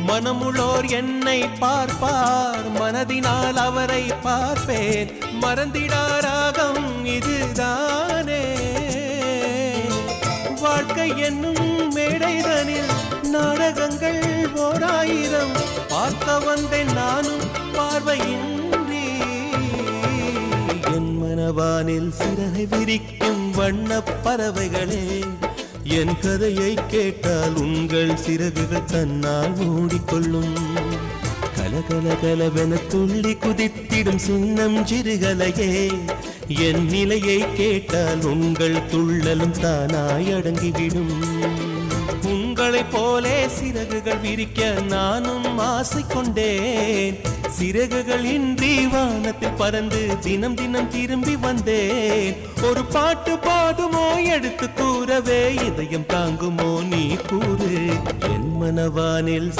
மனமுளோர் என்னை பார்ப்பார், மனதினால் அவரை பார்ப்பேன். மறந்திடாராகம் இதுதானே. வாழ்க்கை என்னும் மேடைதனில் நாடகங்கள் 1000 பார்க்க வந்தேன் நானும் பார்வையின்றி. என் மனவானில் சிறகை விரிக்கும் வண்ணப் பறவைகளே, என் கதையை கேட்டால் உங்கள் சிறகுகள் தன்னால் மூடிக்கொள்ளும். கலகல கலவென துள்ளி குதித்திடும் சின்னம் சிறுகலையே, என் நிலையை கேட்டால் உங்கள் துள்ளலும் தானாய் அடங்கிவிடும். உங்களைப் போலே சிறகுகள் விரிக்க நானும் ஆசை கொண்டேன். சிறகுகள் இன்றி வானத்தில் பறந்து தினம் தினம் திரும்பி வந்தேன். ஒரு பாட்டு பாடுமோ எடுத்து கூறவே, இதயம் தாங்குமோ நீ கூறு. என் மனவானில்